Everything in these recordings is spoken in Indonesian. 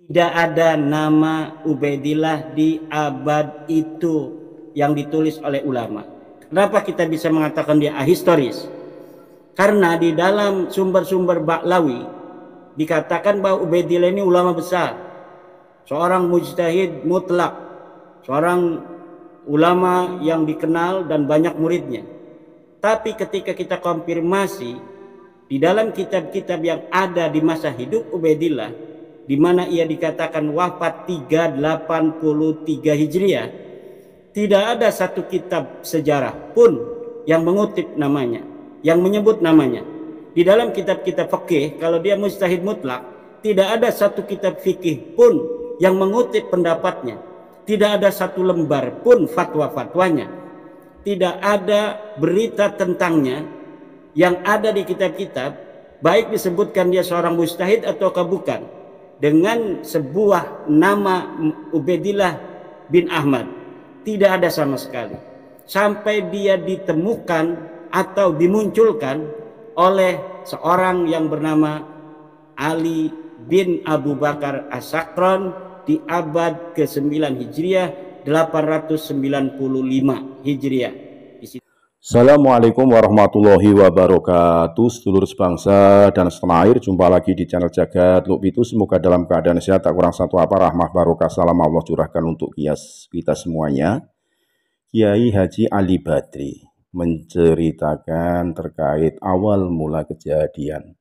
Tidak ada nama Ubaidillah di abad itu yang ditulis oleh ulama. Kenapa kita bisa mengatakan dia ahistoris? Karena di dalam sumber-sumber Ba'lawi dikatakan bahwa Ubaidillah ini ulama besar, seorang mujtahid mutlak, seorang ulama yang dikenal dan banyak muridnya. Tapi ketika kita konfirmasi di dalam kitab-kitab yang ada di masa hidup Ubaidillah, di mana ia dikatakan wafat 383 Hijriah, tidak ada satu kitab sejarah pun yang mengutip namanya, yang menyebut namanya. Di dalam kitab-kitab fikih, kalau dia mujtahid mutlak, tidak ada satu kitab fikih pun yang mengutip pendapatnya. Tidak ada satu lembar pun fatwa-fatwanya. Tidak ada berita tentangnya yang ada di kitab-kitab, baik disebutkan dia seorang mujtahid ataukah bukan, dengan sebuah nama Ubaidillah bin Ahmad. Tidak ada sama sekali. Sampai dia ditemukan atau dimunculkan oleh seorang yang bernama Ali bin Abu Bakar As-Sakran di abad ke-9 Hijriah, 895 Hijriah. Assalamualaikum warahmatullahi wabarakatuh. Sedulur sebangsa dan setanah air, jumpa lagi di channel Jagat Lukbitu. Semoga dalam keadaan sehat, tak kurang satu apa, rahmah barokah salam Allah curahkan untuk kita semuanya. Kiai Haji Ali Badri menceritakan terkait awal mula kejadian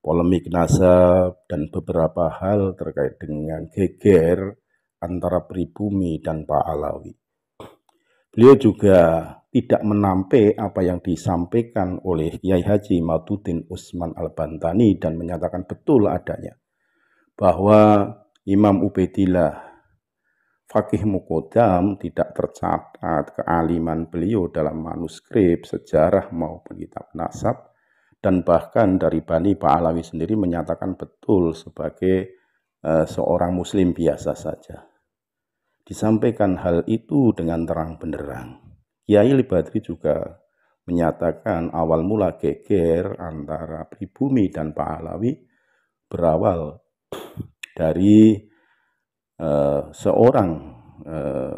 polemik nasab dan beberapa hal terkait dengan geger antara pribumi dan Pak Alawi. Beliau juga tidak menampik apa yang disampaikan oleh Kiai Haji Maduddin Utsman Al-Bantani dan menyatakan betul adanya bahwa Imam Ubaidillah Faqih Muqaddam tidak tercatat kealiman beliau dalam manuskrip sejarah maupun kitab nasab, dan bahkan dari Bani Pak Alawi sendiri menyatakan betul sebagai seorang muslim biasa saja. Disampaikan hal itu dengan terang benderang. Kiai Ali Badri juga menyatakan awal mula geger antara pribumi dan Pak Alawi berawal dari seorang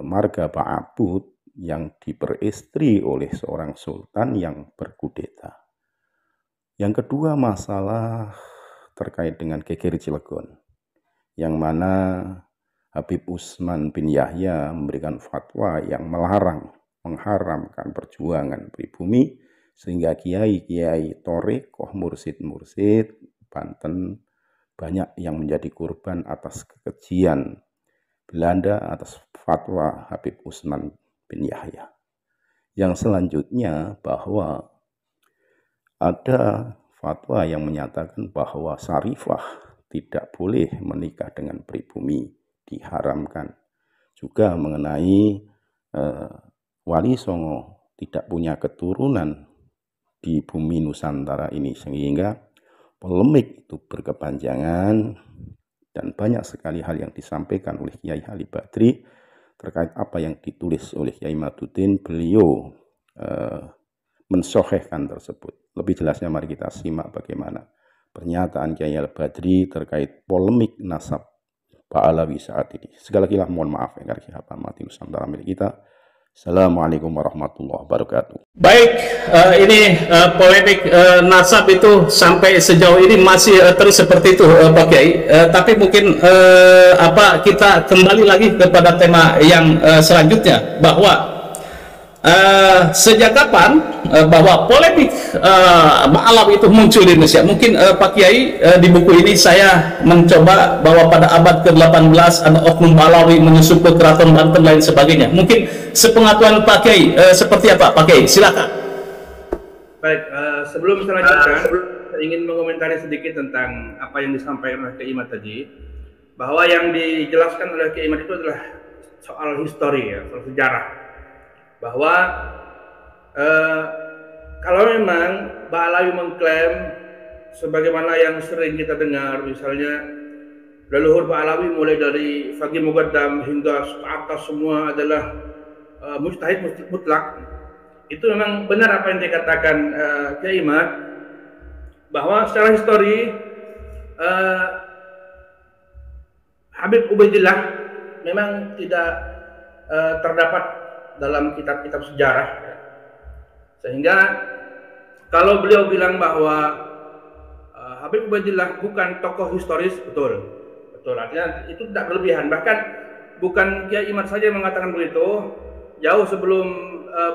marga Pak Abud yang diperistri oleh seorang sultan yang berkudeta. Yang kedua, masalah terkait dengan geger Cilegon, yang mana Habib Utsman bin Yahya memberikan fatwa yang mengharamkan perjuangan pribumi, sehingga kiai-kiai thariqah, mursid-mursid Banten banyak yang menjadi korban atas kekejian Belanda atas fatwa Habib Utsman bin Yahya. Yang selanjutnya, bahwa ada fatwa yang menyatakan bahwa Syarifah tidak boleh menikah dengan pribumi, diharamkan. Juga mengenai Wali Songo tidak punya keturunan di bumi Nusantara ini, sehingga polemik itu berkepanjangan dan banyak sekali hal yang disampaikan oleh Kiai Ali Badri terkait apa yang ditulis oleh Kiai Maduddin. Beliau mensohehkan tersebut. Lebih jelasnya mari kita simak bagaimana pernyataan Kiai Ali Badri terkait polemik nasab Pak Alawi saat ini. Segala lagi mohon maaf yang karena apa mati Nusantara milik kita. Assalamualaikum warahmatullahi wabarakatuh. Baik, ini polemik nasab itu sampai sejauh ini masih terus seperti itu, Pak Kiai. Tapi mungkin kita kembali lagi kepada tema yang selanjutnya, bahwa sejak kapan bahwa polemik Alawi itu muncul di Indonesia. Mungkin Pak Kiai, di buku ini saya mencoba bahwa pada abad ke-18 ada oknum Alawi menyusup ke keraton Banten lain sebagainya. Mungkin sepengetahuan Pak Kiai seperti apa, Pak Kiai? Silakan. Baik, sebelum selanjutnya saya ingin mengomentari sedikit tentang apa yang disampaikan oleh Kiai Imad tadi, bahwa yang dijelaskan oleh Kiai Imad itu adalah soal histori, ya, soal sejarah, bahwa kalau memang Pak Alawi mengklaim sebagaimana yang sering kita dengar, misalnya leluhur Pak Alawi mulai dari Faqih Muqaddam hingga ke atas semua adalah mujtahid mutlak, itu memang benar apa yang dikatakan Kiai Imad, bahwa secara histori Habib Ubaidillah memang tidak terdapat dalam kitab-kitab sejarah, sehingga kalau beliau bilang bahwa Habib Ubaidillah bukan tokoh historis, betul, artinya itu tidak berlebihan. Bahkan bukan Kiai Imad saja yang mengatakan begitu. Jauh sebelum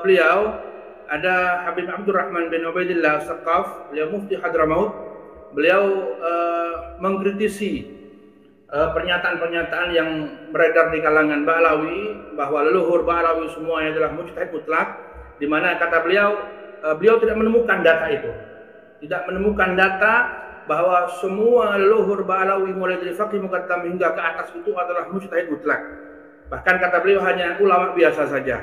beliau ada Habib Abdurrahman bin Ubaidillah Saqaf, beliau mufti Hadramaut. Beliau mengkritisi pernyataan-pernyataan yang beredar di kalangan Ba'alawi bahwa leluhur Ba'alawi semuanya adalah mujtahid mutlak, di mana kata beliau, beliau tidak menemukan data itu, tidak menemukan data bahwa semua leluhur Ba'alawi mulai dari Faqih Muqaddam hingga ke atas itu adalah mujtahid mutlak. Bahkan kata beliau hanya ulama biasa saja.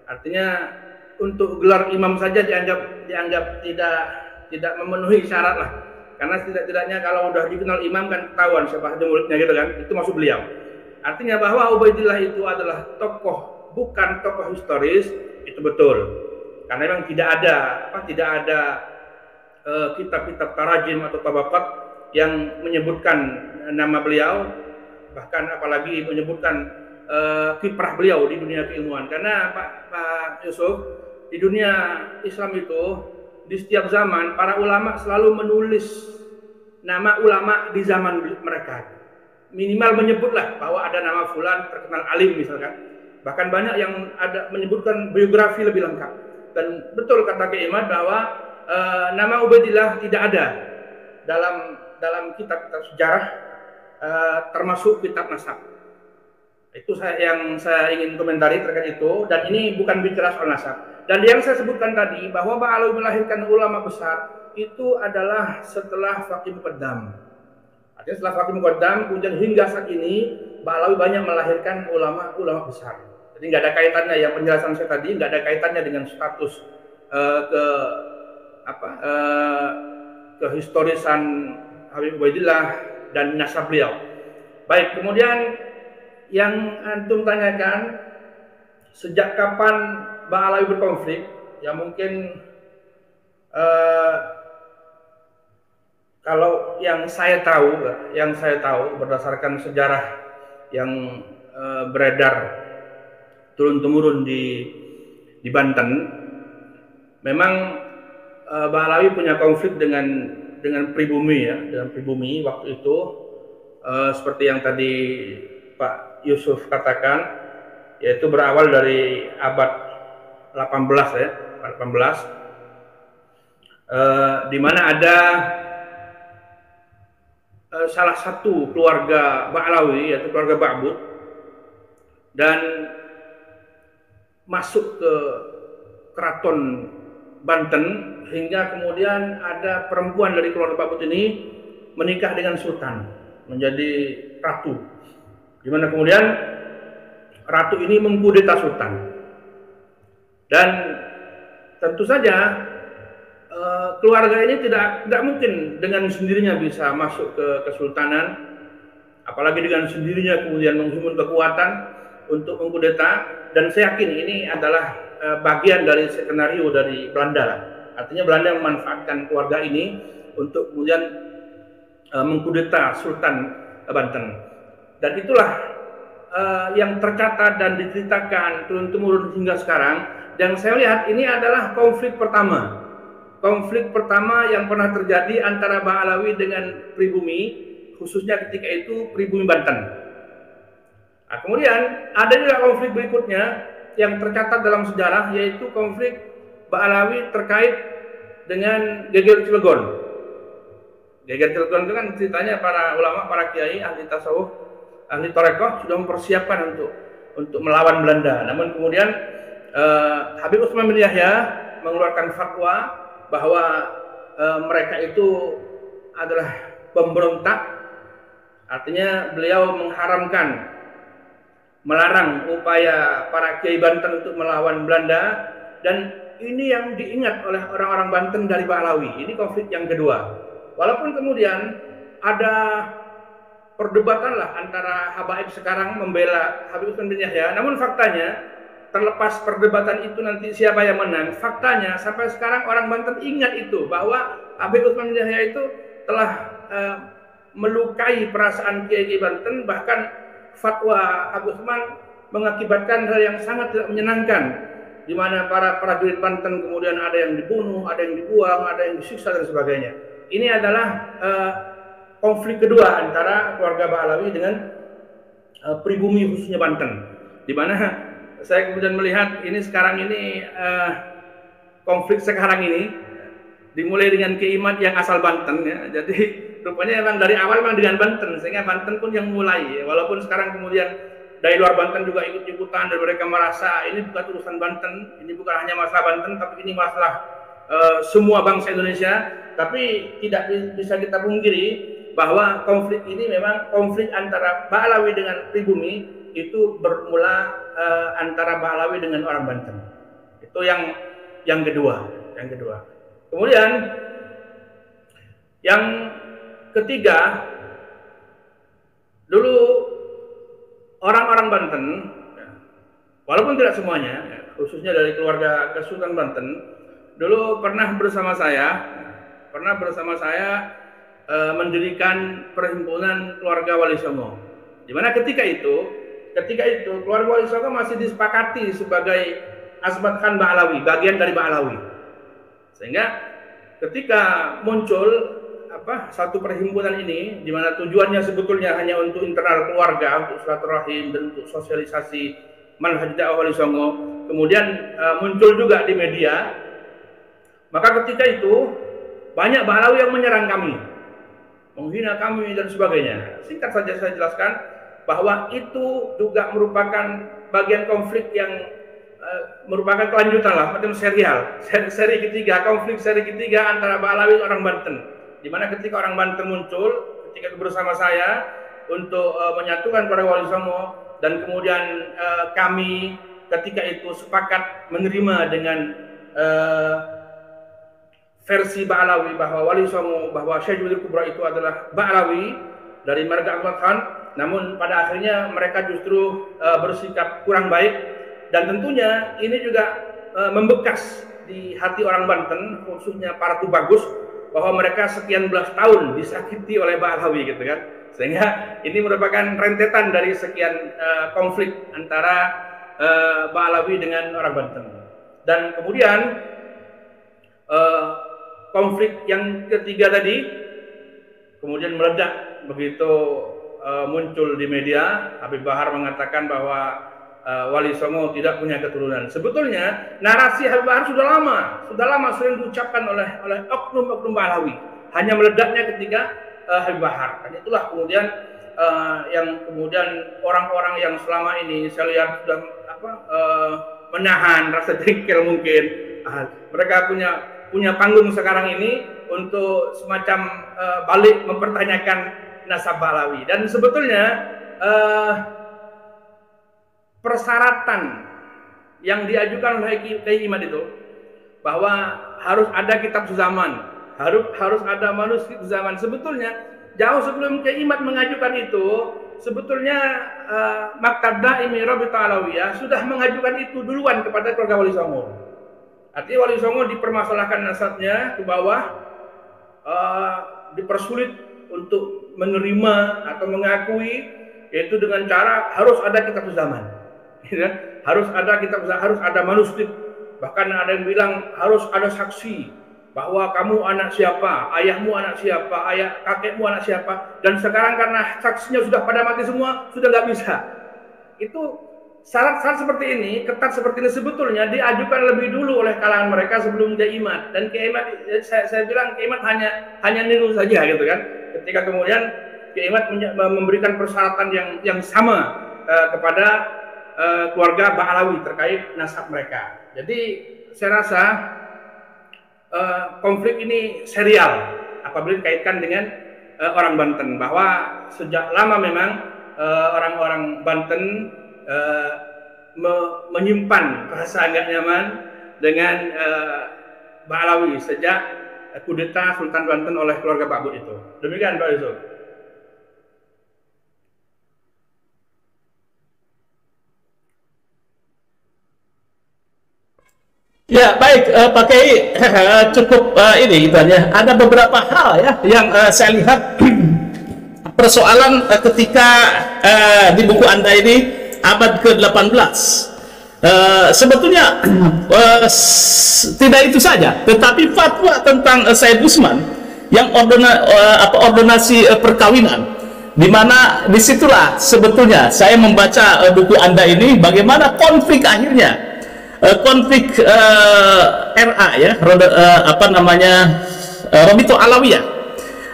Artinya untuk gelar imam saja dianggap tidak memenuhi syarat lah. Karena setidak-tidaknya kalau udah dikenal imam kan ketahuan siapa saja muridnya gitu kan, itu masuk beliau. Artinya bahwa Ubaidillah itu adalah tokoh, bukan tokoh historis, itu betul. Karena memang tidak ada kitab-kitab tarajim atau tabaqat yang menyebutkan nama beliau, bahkan apalagi menyebutkan kiprah beliau di dunia keilmuan. Karena Pak Yusuf, di dunia Islam itu di setiap zaman para ulama selalu menulis nama ulama di zaman mereka. Minimal menyebutlah bahwa ada nama fulan terkenal alim misalkan. Bahkan banyak yang ada menyebutkan biografi lebih lengkap. Dan betul kata Kiai Imad bahwa nama Ubaidillah tidak ada dalam kitab-kitab sejarah, termasuk kitab nasab. Itu yang saya ingin komentari terkait itu. Dan ini bukan bicara soal nasab. Dan yang saya sebutkan tadi bahwa Ba'alawi melahirkan ulama besar itu adalah setelah Faqih Muqaddam. Artinya setelah Faqih Muqaddam kemudian hingga saat ini Ba'alawi banyak melahirkan ulama besar. Jadi nggak ada kaitannya, yang penjelasan saya tadi nggak ada kaitannya dengan status kehistorisan Habib Ubaidillah dan nasab beliau. Baik, kemudian yang antum tanyakan, sejak kapan Ba'alawi berkonflik? Ya mungkin kalau yang saya tahu berdasarkan sejarah yang beredar turun-temurun di Banten, memang Ba'alawi punya konflik dengan pribumi ya, dengan pribumi waktu itu, seperti yang tadi Pak Yusuf katakan, yaitu berawal dari abad 18 ya, 18, di mana ada salah satu keluarga Ba'alawi, yaitu keluarga Ba'bud, dan masuk ke keraton Banten, hingga kemudian ada perempuan dari keluarga Ba'bud ini menikah dengan sultan, menjadi ratu, di mana kemudian ratu ini mengkudeta sultan. Dan tentu saja keluarga ini tidak mungkin dengan sendirinya bisa masuk ke kesultanan, apalagi dengan sendirinya kemudian menghimpun kekuatan untuk mengkudeta. Dan saya yakin ini adalah bagian dari skenario dari Belanda. Artinya Belanda memanfaatkan keluarga ini untuk kemudian mengkudeta Sultan Banten. Dan itulah yang tercatat dan diceritakan turun-temurun hingga sekarang. Dan saya lihat ini adalah konflik pertama yang pernah terjadi antara Ba'alawi dengan pribumi, khususnya ketika itu pribumi Banten. Nah, kemudian ada juga konflik berikutnya yang tercatat dalam sejarah, yaitu konflik Ba'alawi terkait dengan Geger Cilegon. Geger Cilegon itu kan ceritanya para ulama, para kiai, ahli tasawuf, ahli tarekat sudah mempersiapkan untuk melawan Belanda. Namun kemudian Habib Utsman bin Yahya mengeluarkan fatwa bahwa mereka itu adalah pemberontak. Artinya beliau melarang upaya para kiai Banten untuk melawan Belanda, dan ini yang diingat oleh orang-orang Banten dari Ba'alawi. Ini konflik yang kedua. Walaupun kemudian ada perdebatan lah antara habaib sekarang membela Habib Utsman bin Yahya, namun faktanya, terlepas perdebatan itu nanti siapa yang menang, faktanya sampai sekarang orang Banten ingat itu, bahwa Habib Utsman bin Yahya itu telah melukai perasaan Kiai Banten, bahkan fatwa Agus Man mengakibatkan hal yang sangat tidak menyenangkan, di mana para prajurit Banten kemudian ada yang dibunuh, ada yang dibuang, ada yang disiksa dan sebagainya. Ini adalah konflik kedua antara keluarga Ba'alawi dengan pribumi khususnya Banten, di mana saya kemudian melihat ini sekarang ini konflik sekarang ini dimulai dengan Kiai Imad yang asal Banten ya. Jadi rupanya memang dari awal memang dengan Banten, sehingga Banten pun yang mulai ya. Walaupun sekarang kemudian dari luar Banten juga ikut-ikutan dan mereka merasa ini bukan urusan Banten, ini bukan hanya masalah Banten, tapi ini masalah semua bangsa Indonesia. Tapi tidak bisa kita pungkiri bahwa konflik ini memang konflik antara Ba'alawi dengan pribumi, itu bermula antara Ba'alawi dengan orang Banten. Itu yang kedua. Kemudian yang ketiga, dulu orang-orang Banten, walaupun tidak semuanya, khususnya dari keluarga Kesultanan Banten, dulu pernah bersama saya mendirikan perhimpunan keluarga Wali Songo. Di mana ketika itu keluarga Wali Songo masih disepakati sebagai Asmat Khan Ba'alawi, bagian dari Ba'alawi. Sehingga ketika muncul satu perhimpunan ini, di mana tujuannya sebetulnya hanya untuk internal keluarga, untuk silaturahim dan untuk sosialisasi manhaj dakwah Wali Songo, kemudian muncul juga di media, maka ketika itu banyak Ba'alawi yang menyerang kami, menghina kami dan sebagainya. Singkat saja saya jelaskan bahwa itu juga merupakan bagian konflik yang merupakan kelanjutan lah, macam serial, seri ketiga, konflik seri ketiga antara Ba'alawi dan orang Banten. Di mana ketika orang Banten muncul, ketika bersama saya untuk menyatukan keluarga Wali Songo, dan kemudian kami ketika itu sepakat menerima dengan versi Ba'alawi bahwa Wali Songo, bahwa Syekh Jubaidul Kubra itu adalah Ba'alawi dari marga Ahmad Khan. Namun pada akhirnya mereka justru bersikap kurang baik, dan tentunya ini juga membekas di hati orang Banten, khususnya para Tubagus, bahwa mereka sekian belas tahun disakiti oleh Ba'alawi gitu kan. Sehingga ini merupakan rentetan dari sekian konflik antara Ba'alawi dengan orang Banten. Dan kemudian konflik yang ketiga tadi kemudian meledak begitu muncul di media. Habib Bahar mengatakan bahwa Wali Songo tidak punya keturunan. Sebetulnya narasi Habib Bahar sudah lama sering diucapkan oleh oknum-oknum Ba'alawi. Hanya meledaknya ketika Habib Bahar. Dan itulah kemudian yang kemudian orang-orang yang selama ini saya lihat sudah menahan rasa jengkel mungkin. Mereka punya panggung sekarang ini untuk semacam balik mempertanyakan nasab Ba'alawi. Dan sebetulnya persyaratan yang diajukan oleh Kiai Imad itu bahwa harus ada kitab zaman, harus ada manuskrip zaman. Sebetulnya jauh sebelum Kiai Imad mengajukan itu, sebetulnya Maktab Daimi Rabita Alawiyah sudah mengajukan itu duluan kepada keluarga Wali Songo. Artinya Wali Songo dipermasalahkan nasabnya ke bawah, dipersulit untuk menerima atau mengakui, yaitu dengan cara harus ada kitab zaman. Harus ada kitab, harus ada manuskrip. Bahkan ada yang bilang harus ada saksi bahwa kamu anak siapa, ayahmu anak siapa, ayah kakekmu anak siapa. Dan sekarang karena saksinya sudah pada mati semua, sudah nggak bisa. Itu syarat-syarat seperti ini, ketat seperti ini sebetulnya diajukan lebih dulu oleh kalangan mereka sebelum Kiai Imad. Dan Kiai Imad, saya bilang Kiai Imad hanya niru saja gitu kan. Ketika kemudian Kiai Imad memberikan persyaratan yang sama kepada keluarga Ba'alawi terkait nasab mereka. Jadi saya rasa konflik ini serial apabila dikaitkan dengan orang Banten, bahwa sejak lama memang orang-orang Banten menyimpan rasa agak nyaman dengan Ba'alawi sejak kudeta Sultan Banten oleh keluarga Pak Bud itu. Demikian Pak Yusuf. Ya baik Pak Kiai, cukup ini Ibannya. Ada beberapa hal ya yang saya lihat persoalan ketika di buku Anda ini abad ke-18. Sebetulnya tidak itu saja, tetapi fatwa tentang Said Usman yang ordonasi perkawinan, di mana disitulah sebetulnya saya membaca buku Anda ini bagaimana konflik akhirnya, konflik RA ya, Rabito Alawiyah.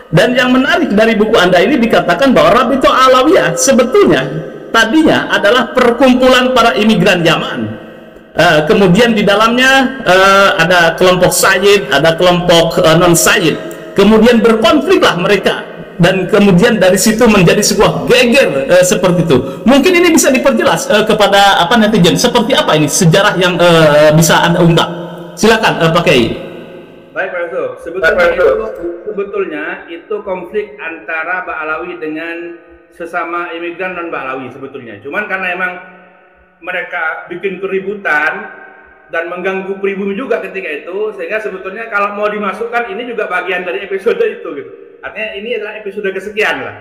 Dan yang menarik dari buku Anda ini dikatakan bahwa Rabito Alawiyah sebetulnya tadinya adalah perkumpulan para imigran Yaman. Kemudian di dalamnya ada kelompok Sayyid, ada kelompok non Sayyid. Kemudian berkonfliklah mereka, dan kemudian dari situ menjadi sebuah geger seperti itu. Mungkin ini bisa diperjelas kepada netizen, seperti apa ini sejarah yang bisa Anda ungkap. Silakan Pak Kiai. Baik Pak Yusuf, sebetulnya itu konflik antara Ba'alawi dengan sesama imigran non Ba'alawi sebetulnya. Cuman karena emang mereka bikin keributan dan mengganggu pribumi juga ketika itu, sehingga sebetulnya kalau mau dimasukkan ini juga bagian dari episode itu gitu. Artinya ini adalah episode kesekian lah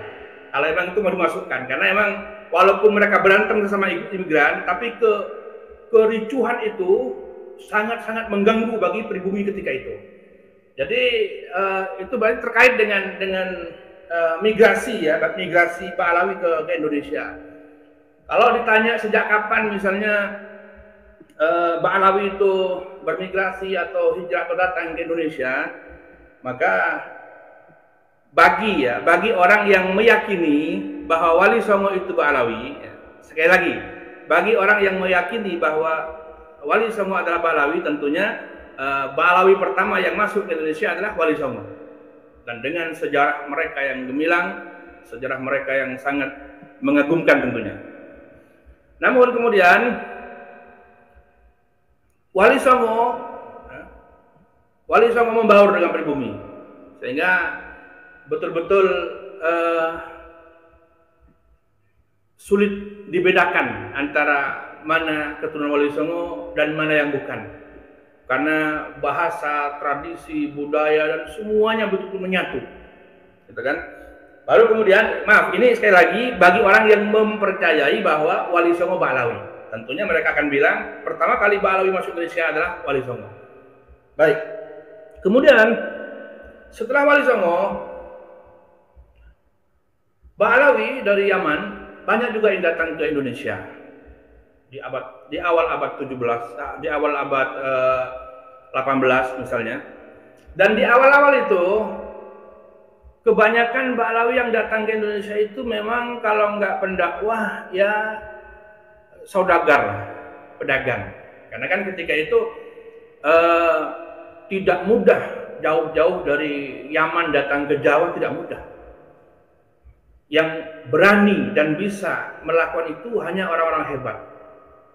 kalau emang itu mau dimasukkan, karena emang walaupun mereka berantem sama imigran, tapi kericuhan itu sangat-sangat mengganggu bagi pribumi ketika itu. Jadi itu banyak terkait dengan migrasi ya, migrasi Ba'alawi ke Indonesia. Kalau ditanya sejak kapan misalnya Ba'alawi itu bermigrasi atau hijrah atau datang ke Indonesia, maka bagi orang yang meyakini bahwa Wali Songo itu Ba'alawi, ya, sekali lagi, bagi orang yang meyakini bahwa Wali Songo adalah Ba'alawi, tentunya Ba'alawi pertama yang masuk ke Indonesia adalah Wali Songo. Dan dengan sejarah mereka yang gemilang, sejarah mereka yang sangat mengagumkan tentunya. Namun kemudian Wali Songo membaur dengan pribumi, sehingga betul-betul sulit dibedakan antara mana keturunan Wali Songo dan mana yang bukan. Karena bahasa, tradisi, budaya dan semuanya betul-betul menyatu, gitu kan? Baru kemudian, maaf, ini sekali lagi bagi orang yang mempercayai bahwa Wali Songo Ba'alawi, tentunya mereka akan bilang pertama kali Ba'alawi masuk Indonesia adalah Wali Songo. Baik, kemudian setelah Wali Songo, Ba'alawi dari Yaman banyak juga yang datang ke Indonesia di awal abad 17, di awal abad 18 misalnya. Dan di awal-awal itu kebanyakan Ba'alawi yang datang ke Indonesia itu memang kalau nggak pendakwah ya saudagar, pedagang. Karena kan ketika itu tidak mudah, jauh-jauh dari Yaman datang ke Jawa tidak mudah. Yang berani dan bisa melakukan itu hanya orang-orang hebat.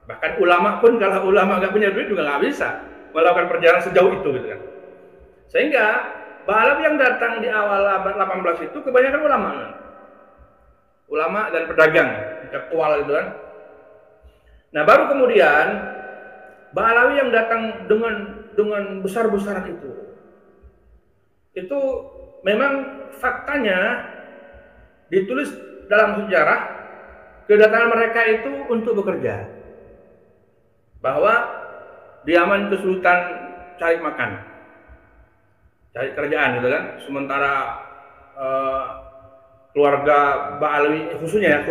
Bahkan ulama pun kalau ulama nggak punya duit juga nggak bisa melakukan perjalanan sejauh itu, gitu kan. Sehingga Ba'alawi yang datang di awal abad 18 itu kebanyakan ulama dan pedagang, intelektual itu kan. Nah baru kemudian Ba'alawi yang datang dengan besar-besaran itu memang faktanya ditulis dalam sejarah kedatangan mereka itu untuk bekerja. Bahwa di Yaman kesulitan cari makan, cari kerjaan gitu kan. Sementara keluarga Ba'alawi khususnya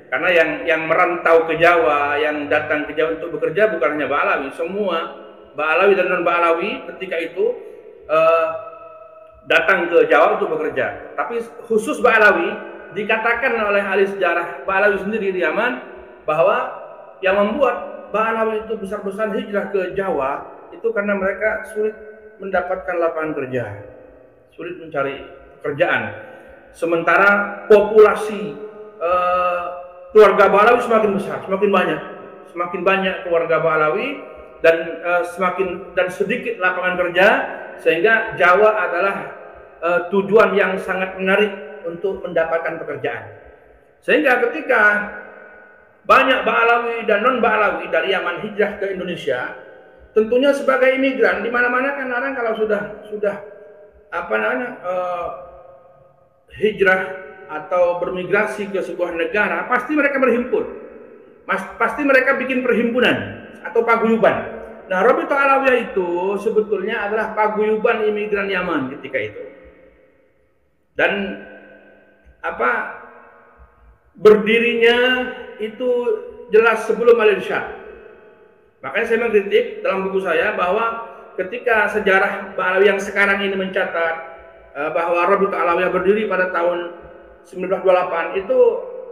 karena yang merantau ke Jawa, yang datang ke Jawa untuk bekerja bukan hanya Ba'alawi, semua Ba'alawi dan non Ba'alawi ketika itu datang ke Jawa untuk bekerja. Tapi khusus Ba'alawi dikatakan oleh ahli sejarah Ba'alawi sendiri di Yaman bahwa yang membuat Ba'alawi itu besar-besaran hijrah ke Jawa itu karena mereka sulit mendapatkan lapangan kerja, sulit mencari pekerjaan. Sementara populasi keluarga Ba'alawi semakin besar, semakin banyak keluarga Ba'alawi dan semakin sedikit lapangan kerja, sehingga Jawa adalah tujuan yang sangat menarik untuk mendapatkan pekerjaan. Sehingga ketika banyak Ba'alawi dan non Ba'alawi dari Yaman hijrah ke Indonesia, tentunya sebagai imigran di mana-mana kan orang kalau sudah hijrah atau bermigrasi ke sebuah negara, pasti mereka berhimpun. Pasti mereka bikin perhimpunan atau paguyuban. Nah, Rabithah Alawiyah itu sebetulnya adalah paguyuban imigran Yaman ketika itu. Dan berdirinya itu jelas sebelum Al-Irsyad. Makanya saya mengkritik dalam buku saya bahwa ketika sejarah Ba'alawi yang sekarang ini mencatat bahwa Rabithah Alawiyah berdiri pada tahun 1928, itu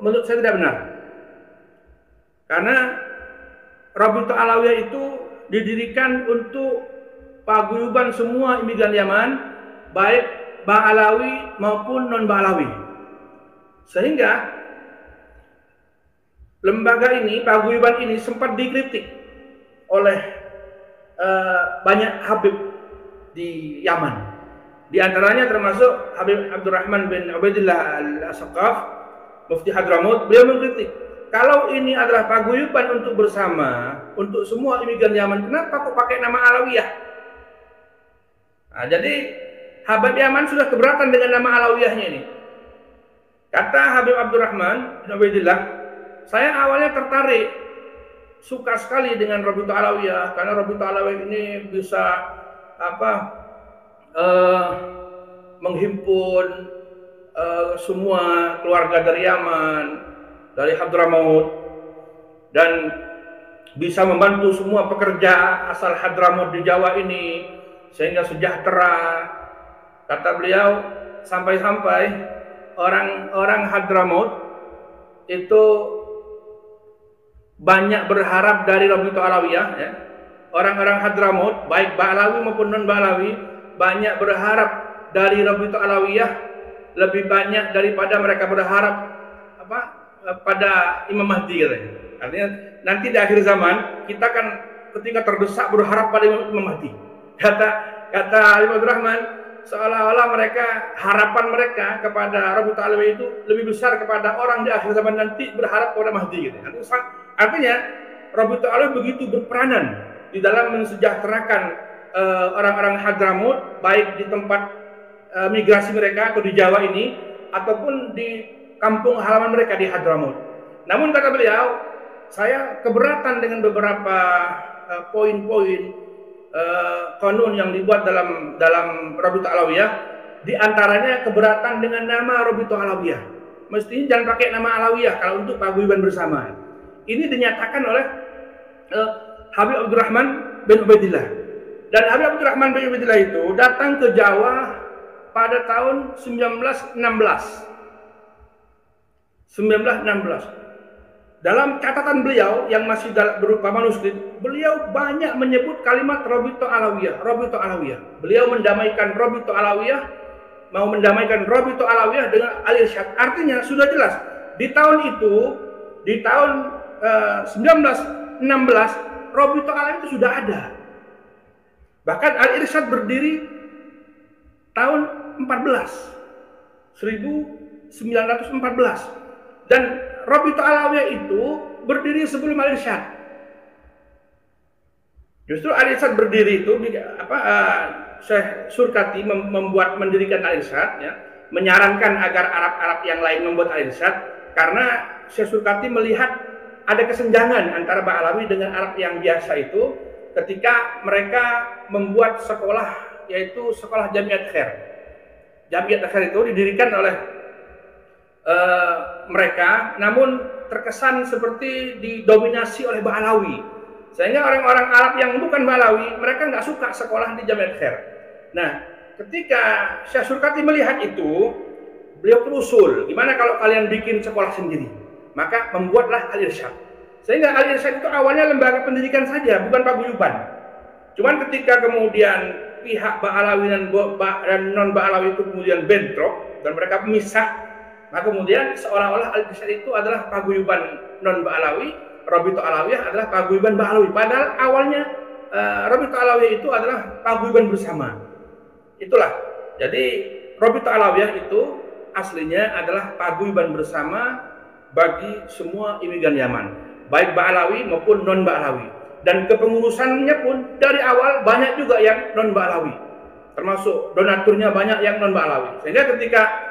menurut saya tidak benar. Karena Rabithah Alawiyah itu didirikan untuk paguyuban semua imigran Yaman, baik Ba'alawi maupun non-Ba'alawi. Sehingga lembaga ini, paguyuban ini sempat dikritik oleh banyak Habib di Yaman. Di antaranya termasuk Habib Abdurrahman bin Ubaidillah Al-Saqaf, Mufti Hadramaut. Beliau mengkritik, kalau ini adalah paguyuban untuk bersama, untuk semua imigran Yaman, kenapa kok pakai nama Alawiyah? Nah, jadi Habib Yaman sudah keberatan dengan nama Alawiyahnya ini. Kata Habib Abdurrahman bin Ubaidillah, saya awalnya tertarik, suka sekali dengan Rabithah Alawiyah, karena Rabithah Alawiyah ini bisa menghimpun semua keluarga dari Yaman, dari Hadramaut, dan bisa membantu semua pekerja asal Hadramaut di Jawa ini sehingga sejahtera. Kata beliau, sampai-sampai orang Hadramaut itu banyak berharap dari Rabithah Alawiyah, ya. Orang-orang Hadramaut, baik Ba'alawi maupun non-Ba'alawi, banyak berharap dari Rabithah Alawiyah lebih banyak daripada mereka berharap pada Imam Mahdi, katanya. Artinya nanti di akhir zaman kita kan ketika terdesak berharap pada Imam Mahdi. Kata Habib Abdurrahman, seolah-olah harapan mereka kepada Rabithah Alawiyah itu lebih besar kepada orang di akhir zaman nanti berharap kepada Mahdi, gitu. Artinya Rabithah Alawiyah begitu berperanan di dalam mensejahterakan orang-orang Hadramaut, baik di tempat migrasi mereka atau di Jawa ini, ataupun di kampung halaman mereka di Hadramaut. Namun kata beliau, saya keberatan dengan beberapa poin-poin kanun yang dibuat dalam Rabithah Alawiyah. Di antaranya keberatan dengan nama Rabithah Alawiyah. Mestinya jangan pakai nama Alawiyah kalau untuk paguyuban bersama. Ini dinyatakan oleh Habib Abdurrahman bin Ubaidillah. Dan Habib Abdurrahman bin Ubaidillah itu datang ke Jawa pada tahun 1916. Dalam catatan beliau yang masih berupa manuskrip, beliau banyak menyebut kalimat Rabithah Alawiyah, Rabithah Alawiyah. Beliau mendamaikan Rabithah Alawiyah, mau mendamaikan Rabithah Alawiyah dengan Al-Irsyad. Artinya sudah jelas di tahun itu, di tahun 1916, Rabithah Alawiyah itu sudah ada. Bahkan Al-Irsyad berdiri tahun 1914. Dan Rabithah Alawiyah itu berdiri sebelum Al-Irsyad. Justru Al-Irsyad berdiri itu Syekh Surkati mendirikan Al-Irsyad, ya, menyarankan agar Arab-Arab yang lain membuat Al-Irsyad karena Syekh Surkati melihat ada kesenjangan antara Ba'alawi dengan Arab yang biasa itu ketika mereka membuat sekolah, yaitu sekolah Jamiat Khair. Jamiat Khair itu didirikan oleh mereka, namun terkesan seperti didominasi oleh Ba'alawi, sehingga orang-orang Arab yang bukan Ba'alawi mereka nggak suka sekolah di Jamiat Khair. Nah, ketika Syekh Surkati melihat itu, beliau berusul, gimana kalau kalian bikin sekolah sendiri? Maka membuatlah Al-Irsyad. Sehingga Al-Irsyad itu awalnya lembaga pendidikan saja, bukan paguyuban. Cuman ketika kemudian pihak Ba'alawi dan non-Ba'alawi itu kemudian bentrok dan mereka memisah, maka kemudian seolah-olah Al-Irsyad itu adalah paguyuban non-Ba'alawi, Rabithah Alawiyah adalah paguyuban Ba'alawi. Padahal awalnya Rabithah Alawiyah itu adalah paguyuban bersama. Itulah. Jadi Rabithah Alawiyah itu aslinya adalah paguyuban bersama bagi semua imigran Yaman, baik Ba'alawi maupun non-Ba'alawi. Dan kepengurusannya pun dari awal banyak juga yang non-Ba'alawi, termasuk donaturnya banyak yang non-Ba'alawi. Sehingga ketika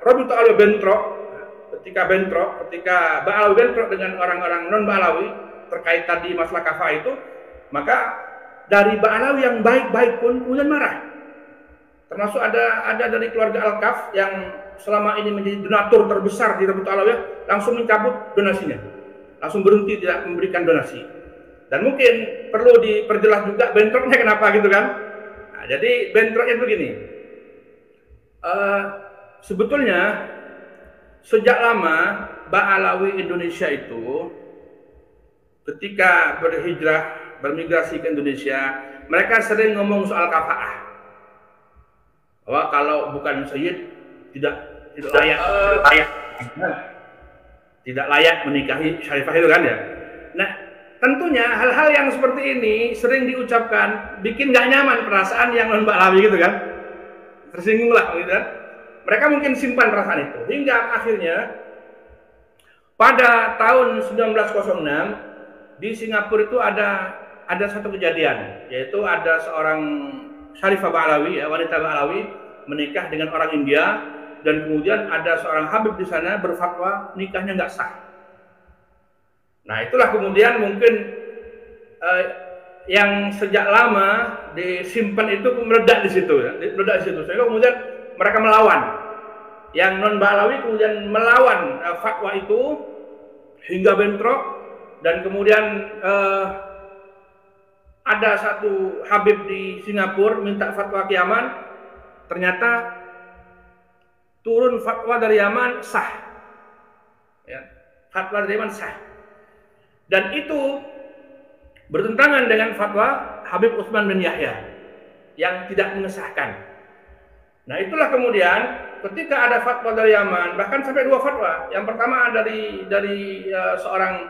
Robito Alawi bentrok, ketika Ba'alawi bentrok dengan orang-orang non Ba'alawi terkait tadi masalah kafah itu, maka dari Ba'alawi yang baik-baik pun kemudian marah. Termasuk ada dari keluarga Al-Kaf yang selama ini menjadi donatur terbesar di Robito Alawiyah, langsung mencabut donasinya, langsung berhenti tidak memberikan donasi. Dan mungkin perlu diperjelas juga bentroknya kenapa gitu kan. Nah, jadi bentroknya begini, sebetulnya sejak lama Ba'alawi Indonesia itu ketika berhijrah, bermigrasi ke Indonesia, mereka sering ngomong soal kafaah, bahwa kalau bukan Sayyid tidak layak menikahi Syarifah itu kan ya. Nah, tentunya hal-hal yang seperti ini sering diucapkan bikin nggak nyaman perasaan yang non Ba'alawi gitu kan, tersinggung lah gitu kan. Mereka mungkin simpan perasaan itu hingga akhirnya pada tahun 1906 di Singapura itu ada satu kejadian, yaitu ada seorang Syarifah Ba'alawi, ya, wanita Ba'alawi menikah dengan orang India, dan kemudian ada seorang habib di sana berfatwa nikahnya nggak sah. Nah, itulah kemudian mungkin yang sejak lama disimpan itu meledak di situ, ya, sehingga kemudian mereka melawan. Yang non Ba'alawi kemudian melawan fatwa itu hingga bentrok, dan kemudian ada satu habib di Singapura minta fatwa ke Yaman, ternyata turun fatwa dari Yaman sah, ya, fatwa dari Yaman sah, dan itu bertentangan dengan fatwa Habib Utsman bin Yahya yang tidak mengesahkan. Nah, itulah kemudian ketika ada fatwa dari Yaman, bahkan sampai 2 fatwa. Yang pertama dari seorang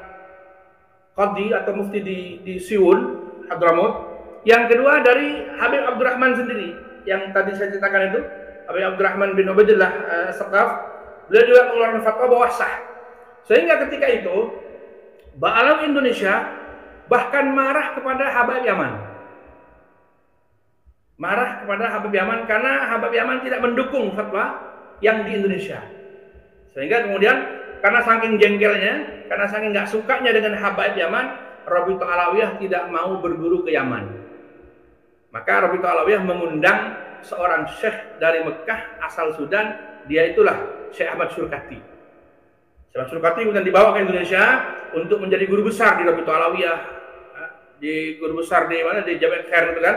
qadhi atau mufti di Siwon, Hadramut. Yang kedua dari Habib Abdurrahman sendiri, yang tadi saya ceritakan itu, Habib Abdurrahman bin Ubaidillah As-Saqaf. Beliau juga mengeluarkan fatwa bahwa sah. Sehingga ketika itu Ba'alawi Indonesia bahkan marah kepada Habib Yaman. Marah kepada Habib Yaman karena Habib Yaman tidak mendukung fatwa yang di Indonesia. Sehingga kemudian karena saking jengkelnya, karena saking nggak sukanya dengan Habib Yaman, Robito Alawiyah tidak mau berguru ke Yaman. Maka Robito Alawiyah mengundang seorang syekh dari Mekah asal Sudan, dia itulah Syekh Ahmad Surkati. Syekh Ahmad Surkati kemudian dibawa ke Indonesia untuk menjadi guru besar di Robito Alawiyah, di guru besar di mana, di Jami' Khair itu kan.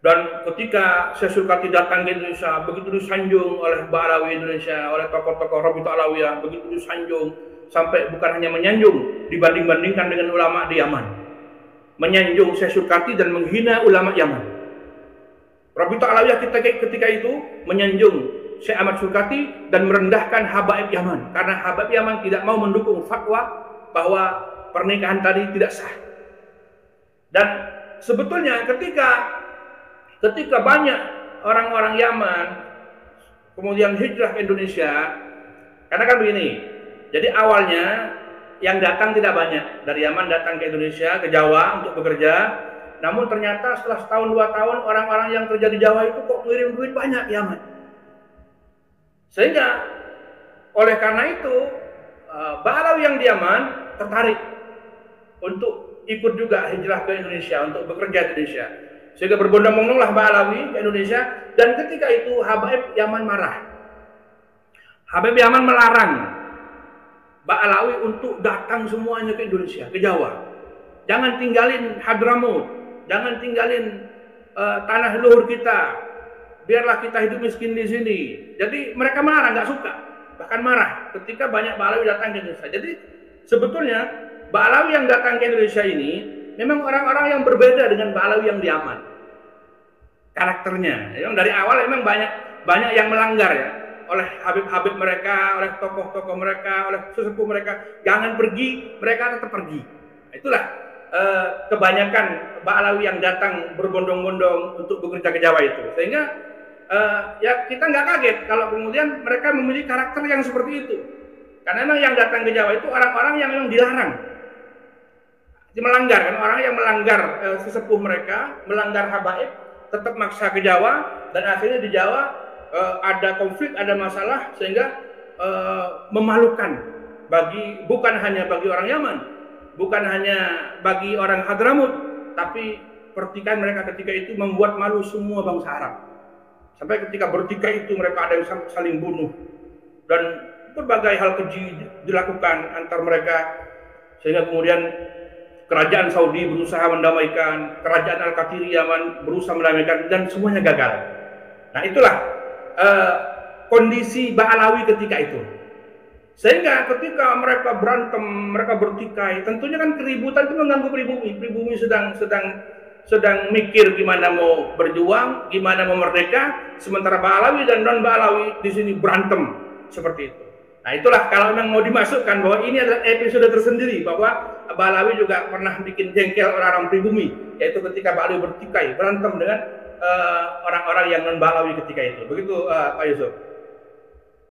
Dan ketika Syekh Surkati datang ke Indonesia, begitu disanjung oleh Ba'alawi Indonesia, oleh tokoh-tokoh Robito Alawiyah, begitu disanjung, sampai bukan hanya menyanjung, dibanding-bandingkan dengan ulama di Yaman, menyanjung Syekh Surkati dan menghina ulama Yaman. Robito Alawiyah ketika itu menyanjung Syekh Ahmad Surkati dan merendahkan Habaib Yaman, karena Habaib Yaman tidak mau mendukung fatwa bahwa pernikahan tadi tidak sah. Dan sebetulnya ketika banyak orang-orang Yaman kemudian hijrah ke Indonesia, karena kan begini, jadi awalnya yang datang tidak banyak dari Yaman, datang ke Indonesia, ke Jawa untuk bekerja. Namun ternyata setelah setahun 2 tahun orang-orang yang kerja di Jawa itu kok ngirim duit banyak ke Yaman. Sehingga oleh karena itu Ba'alawi yang di Yaman tertarik untuk ikut juga hijrah ke Indonesia, untuk bekerja di Indonesia. Sehingga berbondong-bondonglah Ba'alawi ke Indonesia, dan ketika itu Habaib Yaman marah. Habib Yaman melarang Ba'alawi untuk datang semuanya ke Indonesia, ke Jawa. Jangan tinggalin Hadramut, jangan tinggalin tanah leluhur kita. Biarlah kita hidup miskin di sini. Jadi mereka marah, nggak suka, bahkan marah ketika banyak Ba'alawi datang ke Indonesia. Jadi sebetulnya Ba'alawi yang datang ke Indonesia ini memang orang-orang yang berbeda dengan Ba'alawi yang di Yaman. Karakternya, memang dari awal memang banyak yang melanggar ya, oleh habib-habib mereka, oleh tokoh-tokoh mereka, oleh sesepuh mereka. Jangan pergi, mereka tetap pergi. Nah, itulah kebanyakan Ba'alawi yang datang berbondong-bondong untuk bekerja ke Jawa itu. Sehingga ya kita nggak kaget kalau kemudian mereka memiliki karakter yang seperti itu. Karena memang yang datang ke Jawa itu orang-orang yang memang dilarang. Melanggar kan, orang yang melanggar sesepuh mereka, melanggar habaib, tetap maksa ke Jawa, dan akhirnya di Jawa ada konflik, ada masalah sehingga memalukan bukan hanya bagi orang Yaman, bukan hanya bagi orang Hadramut, tapi pertikaian mereka ketika itu membuat malu semua bangsa Arab. Sampai ketika bertikai itu mereka ada yang saling bunuh dan berbagai hal keji dilakukan antar mereka, sehingga kemudian kerajaan Saudi berusaha mendamaikan, kerajaan Al-Qatiri Yaman berusaha mendamaikan, dan semuanya gagal. Nah itulah kondisi Ba'alawi ketika itu. Sehingga ketika mereka berantem, mereka bertikai, tentunya kan keributan itu mengganggu pribumi. Pribumi sedang mikir gimana mau berjuang, gimana mau merdeka, sementara Ba'alawi dan non Ba'alawi di sini berantem seperti itu. Nah itulah kalau memang mau dimasukkan bahwa ini adalah episode tersendiri, bahwa Ba'alawi juga pernah bikin jengkel orang-orang pribumi, yaitu ketika Ba'alawi bertikai, berantem dengan orang-orang yang non Ba'alawi ketika itu. Begitu Pak Yusuf.